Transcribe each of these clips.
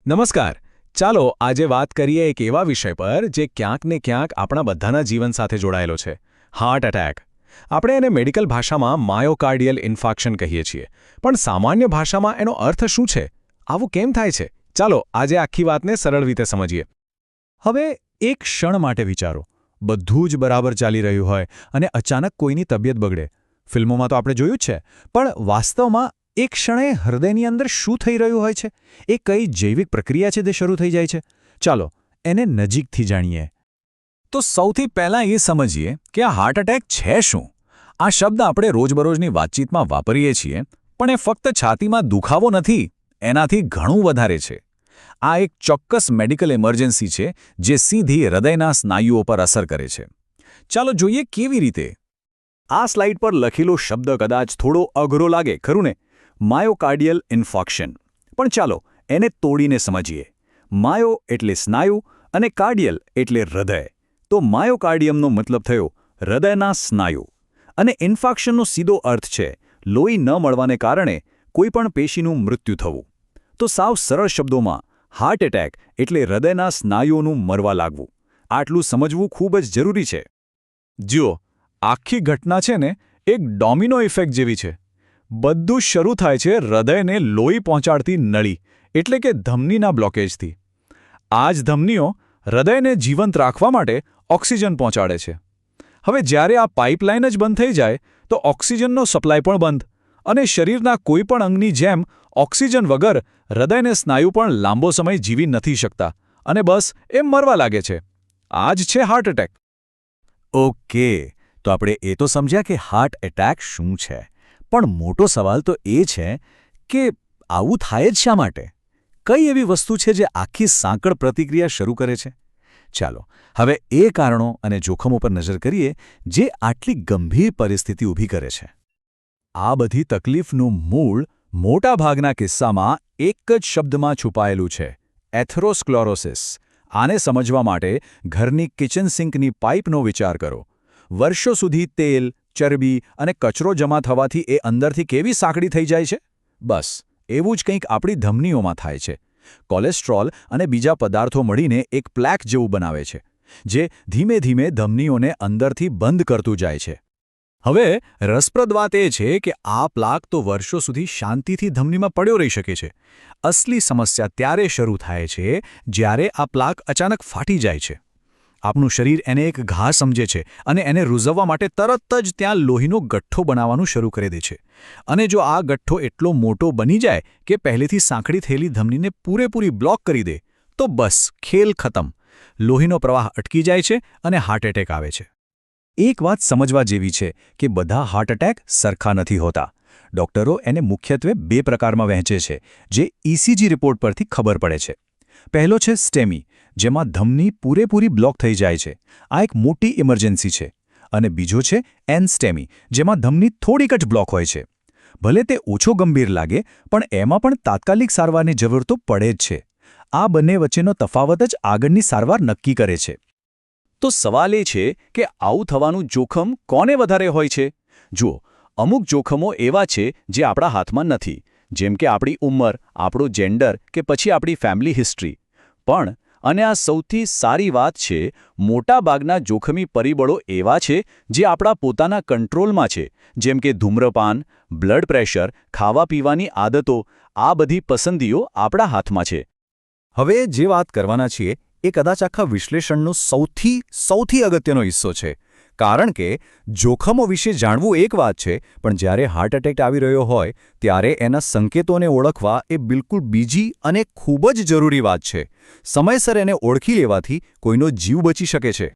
નમસ્કાર. ચાલો આજે વાત કરીએ એક એવા વિષય પર જે ક્યાંક ને ક્યાંક આપણા બધાના જીવન સાથે જોડાયેલો છે. Heart attack. આપણે એને મેડિકલ ભાષામાં માયોકાર્ડિયલ ઇન્ફાર્ક્શન કહીએ છીએ. પણ સામાન્ય ભાષામાં એનો અર્થ શું છે? આવું કેમ થાય છે? ચાલો આજે આખી વાતને સરળ રીતે સમજીએ. હવે એક ક્ષણ માટે વિચારો, બધું જ બરાબર ચાલી રહ્યું હોય અને અચાનક કોઈની તબિયત બગડે. ફિલ્મોમાં તો આપણે જોયું જ છે, પણ વાસ્તવમાં એક ક્ષણે હૃદયની અંદર શું થઈ રહ્યું હોય છે? એ કઈ જૈવિક પ્રક્રિયા છે તે શરૂ થઈ જાય છે? ચાલો એને નજીકથી જાણીએ. તો સૌથી પહેલાં એ સમજીએ કે આ હાર્ટ એટેક છે શું. આ શબ્દ આપણે રોજબરોજની વાતચીતમાં વાપરીએ છીએ, પણ એ ફક્ત છાતીમાં દુખાવો નથી, એનાથી ઘણું વધારે છે. આ એક ચોક્કસ મેડિકલ ઇમરજન્સી છે જે સીધી હૃદયના સ્નાયુઓ પર અસર કરે છે. ચાલો જોઈએ કેવી રીતે. આ સ્લાઇડ પર લખેલો શબ્દ કદાચ થોડો અઘરો લાગે, ખરું ને? માયોકાર્ડિયલ ઇન્ફાર્ક્શન. પણ ચાલો એને તોડીને સમજીએ. માયો એટલે સ્નાયુ અને કાર્ડિયલ એટલે હૃદય. તો માયોકાર્ડિયમનો મતલબ થયો હૃદયના સ્નાયુ. અને ઇન્ફાર્ક્શનનો સીધો અર્થ છે લોહી ન મળવાને કારણે કોઈપણ પેશીનું મૃત્યુ થવું. તો સાવ સરળ શબ્દોમાં હાર્ટ એટેક એટલે હૃદયના સ્નાયુઓનું મરવા લાગવું. આટલું સમજવું ખૂબ જ જરૂરી છે. જુઓ, આખી ઘટના છે ને એક ડોમિનો ઇફેક્ટ જેવી છે. બધું શરૂ થાય છે હૃદયને લોહી પહોંચાડતી નળી એટલે કે ધમનીના બ્લોકેજથી. આ જ ધમનીઓ હૃદયને જીવંત રાખવા માટે ઓક્સિજન પહોંચાડે છે. હવે જ્યારે આ પાઇપલાઇન જ બંધ થઈ જાય તો ઓક્સિજનનો સપ્લાય પણ બંધ, અને શરીરના કોઈપણ અંગની જેમ ઓક્સિજન વગર હૃદયને સ્નાયુ પણ લાંબો સમય જીવી નથી શકતા અને બસ એમ મરવા લાગે છે. આ જ છે હાર્ટ એટેક. ઓકે, તો આપણે એ તો સમજ્યા કે હાર્ટ એટેક શું છે. પણ મોટો સવાલ તો એ છે કે આવું થાય જ શા માટે? કઈ એવી વસ્તુ છે જે આખી સાંકળ પ્રતિક્રિયા શરૂ કરે છે? ચાલો હવે એ કારણો અને જોખમો પર નજર કરીએ જે આટલી ગંભીર પરિસ્થિતિ ઊભી કરે છે. આ બધી તકલીફનું મૂળ મોટાભાગના કિસ્સામાં એક જ શબ્દમાં છુપાયેલું છે: એથેરોસ્ક્લેરોસિસ. આને સમજવા માટે ઘરની કિચન સિંકની પાઇપનો વિચાર કરો. વર્ષો સુધી તેલ, ચરબી અને કચરો જમા થવાથી એ અંદરથી કેવી સાંકડી થઈ જાય છે? બસ એવું જ કંઈક આપણી ધમનીઓમાં થાય છે. કોલેસ્ટ્રોલ અને બીજા પદાર્થો મળીને એક પ્લેક જેવું બનાવે છે, જે ધીમે ધીમે ધમનીઓને અંદરથી બંધ કરતું જાય છે. હવે રસપ્રદ વાત એ છે કે આ પ્લાક તો વર્ષો સુધી શાંતિથી ધમનીમાં પડ્યો રહી શકે છે. અસલી સમસ્યા ત્યારે શરૂ થાય છે જ્યારે આ પ્લાક અચાનક ફાટી જાય છે. આપણું શરીર એને એક ઘા સમજે છે અને એને રૂઝવવા માટે તરત જ ત્યાં લોહીનો ગઠ્ઠો બનાવવાનું શરૂ કરી દે છે. અને જો આ ગઠ્ઠો એટલો મોટો બની જાય કે પહેલેથી સાંકડી થયેલી ધમનીને પૂરેપૂરી બ્લોક કરી દે, તો બસ ખેલ ખતમ. લોહીનો પ્રવાહ અટકી જાય છે અને હાર્ટ એટેક આવે છે. એક વાત સમજવા જેવી છે કે બધા હાર્ટ એટેક સરખા નથી હોતા. ડોક્ટરો એને મુખ્યત્વે બે પ્રકારમાં વહેંચે છે, જે ઇસીજી રિપોર્ટ પરથી ખબર પડે છે. પહેલો છે સ્ટેમી, જેમાં ધમની પૂરેપૂરી બ્લોક થઈ જાય છે. આ એક મોટી ઇમરજન્સી છે. અને બીજો છે એનસ્ટેમી, જેમાં ધમની થોડીક જ બ્લોક હોય છે. ભલે તે ઓછો ગંભીર લાગે, પણ એમાં પણ તાત્કાલિક સારવારની જરૂર તો પડે જ છે. આ બંને વચ્ચેનો તફાવત જ આગળની સારવાર નક્કી કરે છે. તો સવાલ એ છે કે આવું થવાનું જોખમ કોને વધારે હોય છે? જુઓ, અમુક જોખમો એવા છે જે આપણા હાથમાં નથી, જેમ કે આપણી ઉંમર, આપણું જેન્ડર કે પછી આપણી ફેમિલી હિસ્ટ્રી. પણ અને આ સૌથી સારી વાત છે, મોટાભાગના જોખમી પરિબળો એવા છે જે આપણા પોતાના કંટ્રોલમાં છે, જેમ કે ધૂમ્રપાન, બ્લડ પ્રેશર, ખાવા પીવાની આદતો. આ બધી પસંદગીઓ આપણા હાથમાં છે. હવે જે વાત કરવાના છીએ એ કદાચ આખા વિશ્લેષણનો સૌથી અગત્યનો હિસ્સો છે. કારણ કે જોખમો વિશે જાણવું એક વાત છે, પણ જ્યારે હાર્ટ એટેક આવી રહ્યો હોય ત્યારે એના સંકેતોને ઓળખવા એ બિલકુલ બીજી અને ખૂબ જ જરૂરી વાત છે. સમયસર એને ઓળખી લેવાથી કોઈનો જીવ બચી શકે છે.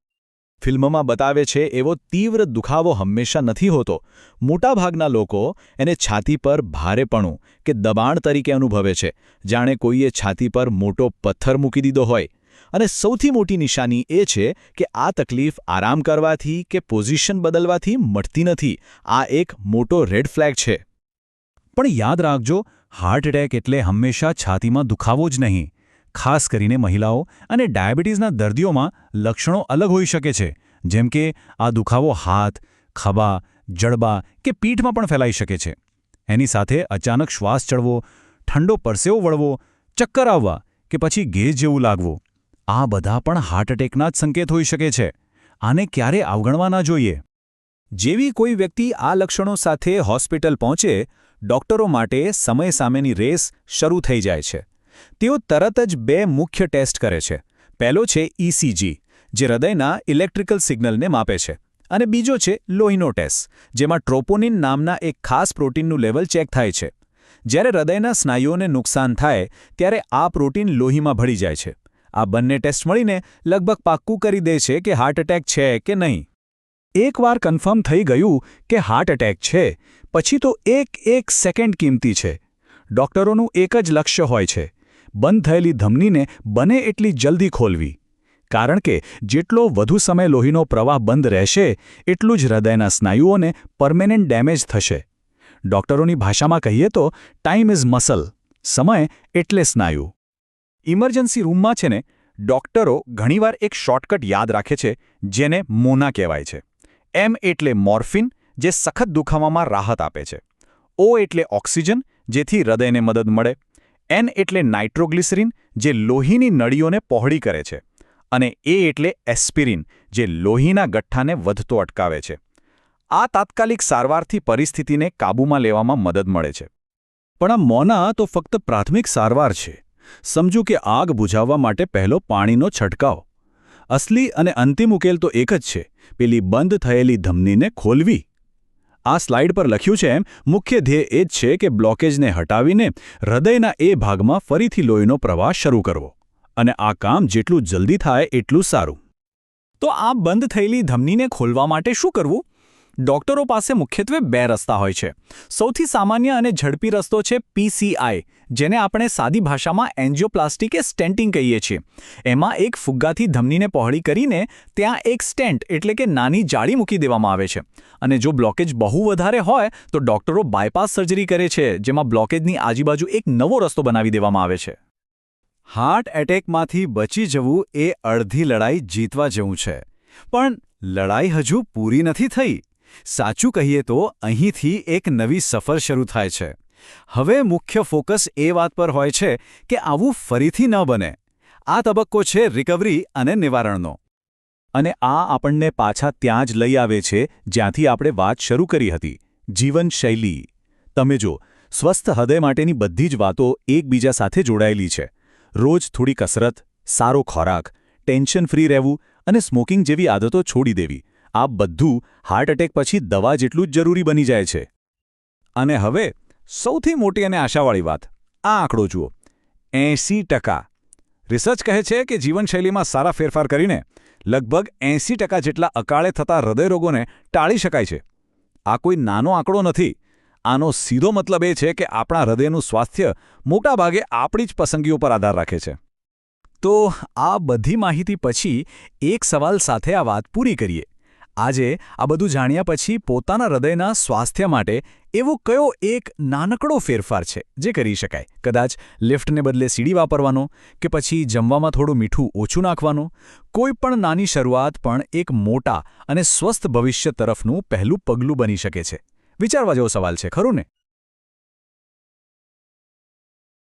ફિલ્મમાં બતાવે છે એવો તીવ્ર દુખાવો હંમેશા નથી હોતો. મોટાભાગના લોકો એને છાતી પર ભારેપણું કે દબાણ તરીકે અનુભવે છે, જાણે કોઈએ છાતી પર મોટો પથ્થર મૂકી દીધો હોય. અને સૌથી મોટી નિશાની એ છે કે આ તકલીફ આરામ કરવાથી કે પોઝિશન બદલવાથી મટતી નથી. આ એક મોટો રેડ ફ્લેગ છે. પણ યાદ રાખજો, હાર્ટ એટેક એટલે હંમેશા છાતીમાં દુખાવો જ નહીં. ખાસ કરીને મહિલાઓ અને ડાયાબિટીસના દર્દીઓમાં લક્ષણો અલગ હોઈ શકે છે, જેમ કે આ દુખાવો હાથ, ખભા, જડબા કે પીઠમાં પણ ફેલાઈ શકે છે. એની સાથે અચાનક શ્વાસ ચડવો, ઠંડો પરસેવો વળવો, ચક્કર આવવા કે પછી ગેસ જેવું લાગવું, આ બધા પણ હાર્ટ એટેકના જ સંકેત હોઈ શકે છે. આને ક્યારે અવગણવા ના જોઈએ. જેવી કોઈ વ્યક્તિ આ લક્ષણો સાથે હોસ્પિટલ પહોંચે, ડોક્ટરો માટે સમય સામેની રેસ શરૂ થઈ જાય છે. તેઓ તરત જ 2 મુખ્ય ટેસ્ટ કરે છે. પહેલો છે ECG, જે હૃદયના ઇલેક્ટ્રિકલ સિગ્નલને માપે છે, અને બીજો છે લોહીનો ટેસ્ટ, જેમાં ટ્રોપોનિન નામના એક ખાસ પ્રોટીનનું લેવલ ચેક થાય છે. જ્યારે હૃદયના સ્નાયુઓને નુકસાન થાય ત્યારે આ પ્રોટીન લોહીમાં ભળી જાય છે. આ બંને ટેસ્ટ મળીને લગભગ પાક્કું કરી દે છે કે હાર્ટ એટેક છે કે નહીં. એકવાર કન્ફર્મ થઈ ગયું કે હાર્ટ એટેક છે, પછી તો એક સેકન્ડ કિંમતી છે. ડોક્ટરોનું એક જ લક્ષ્ય હોય છે: બંધ થયેલી ધમનીને બને એટલી જલ્દી ખોલવી. કારણ કે જેટલો વધુ સમય લોહીનો પ્રવાહ બંધ રહેશે, એટલું જ હૃદયના સ્નાયુઓને પરમેનન્ટ ડેમેજ થશે. ડોક્ટરોની ભાષામાં કહીએ તો ટાઈમ ઇઝ મસલ, સમય એટલે સ્નાયુ. ઇમરજન્સી રૂમમાં છે ને, ડોક્ટરો ઘણીવાર એક શોર્ટકટ યાદ રાખે છે, જેને મોના કહેવાય છે. M એટલે મોર્ફિન, જે સખત દુખાવામાં રાહત આપે છે. O એટલે ઓક્સિજન, જેથી હૃદયને મદદ મળે. N એટલે નાઇટ્રોગ્લિસરીન, જે લોહીની નળીઓને પહોળી કરે છે. અને A એટલે એસ્પિરિન, જે લોહીના ગઠ્ઠાને વધતો અટકાવે છે. આ તાત્કાલિક સારવારથી પરિસ્થિતિને કાબૂમાં લેવામાં મદદ મળે છે. પણ આ મોના તો ફક્ત પ્રાથમિક સારવાર છે. સમજુ કે આગ બુઝાવવા માટે પહેલો પાણીનો છંટકાવ. અસલી અને અંતિમ ઉકેલ તો એક જ છે: પેલી બંધ થયેલી ધમનીને ખોલવી. આ સ્લાઇડ પર લખ્યું છે એમ મુખ્ય ધ્યેય એ જ છે કે બ્લોકેજને હટાવીને હૃદયના એ ભાગમાં ફરીથી લોહીનો પ્રવાહ શરૂ કરવો. અને આ કામ જેટલું જલ્દી થાય એટલું સારું. તો આ બંધ થયેલી ધમનીને ખોલવા માટે શું કરવું? ડોક્ટરો પાસે મુખ્યત્વે 2 રસ્તા હોય છે. સૌથી સામાન્ય અને ઝડપી રસ્તો છે PCI, જેને આપણે સાદી ભાષામાં એન્જિયોપ્લાસ્ટી કે સ્ટેન્ટિંગ કહીએ છીએ. એમાં એક ફુગ્ગાથી ધમનીને પહોળી કરીને ત્યાં એક સ્ટેન્ટ એટલે કે નાની જાળી મૂકી દેવામાં આવે છે. અને જો બ્લોકેજ બહુ વધારે હોય તો ડોક્ટરો બાયપાસ સર્જરી કરે છે, જેમાં બ્લોકેજની આજુબાજુ એક નવો રસ્તો બનાવી દેવામાં આવે છે. હાર્ટ એટેકમાંથી બચી જવું એ અડધી લડાઈ જીતવા જેવું છે. પણ લડાઈ હજુ પૂરી નથી થઈ. સાચું કહીએ તો અહીંથી એક નવી સફર શરૂ થાય છે. હવે મુખ્ય ફોકસ એ વાત પર હોય છે કે આવું ફરીથી ન બને. આ તબક્કો છે રિકવરી અને નિવારણનો. અને આ આપણને પાછા ત્યાં જ લઈ આવે છે જ્યાંથી આપણે વાત શરૂ કરી હતી: જીવનશૈલી. તમે જો, સ્વસ્થ હૃદય માટેની બધી જ વાતો એકબીજા સાથે જોડાયેલી છે. રોજ થોડી કસરત, સારો ખોરાક, ટેન્શન ફ્રી રહેવું અને સ્મોકિંગ જેવી આદતો છોડી દેવી, આ બધું હાર્ટ એટેક પછી દવા જેટલું જ જરૂરી બની જાય છે. અને હવે સૌથી મોટી અને આશાવાળી વાત: આ આંકડો જુઓ, 80%. રિસર્ચ કહે છે કે જીવનશૈલીમાં સારા ફેરફાર કરીને લગભગ 80% જેટલા અકાળે થતા હૃદયરોગોને ટાળી શકાય છે. આ કોઈ નાનો આંકડો નથી. આનો સીધો મતલબ એ છે કે આપણા હૃદયનું સ્વાસ્થ્ય મોટાભાગે આપણી જ પસંદગીઓ પર આધાર રાખે છે. તો આ બધી માહિતી પછી એક સવાલ સાથે આ વાત પૂરી કરીએ. આજે આ બધું જાણ્યા પછી પોતાના હૃદયના સ્વાસ્થ્ય માટે એવો કયો એક નાનકડો ફેરફાર છે જે કરી શકાય? કદાચ લિફ્ટને બદલે સીડી વાપરવાનો, કે પછી જમવામાં થોડું મીઠું ઓછું નાખવાનું. કોઈ પણ નાની શરૂઆત પણ એક મોટા અને સ્વસ્થ ભવિષ્ય તરફનું પહેલું પગલું બની શકે છે. વિચારવા જેવો સવાલ છે, ખરું ને?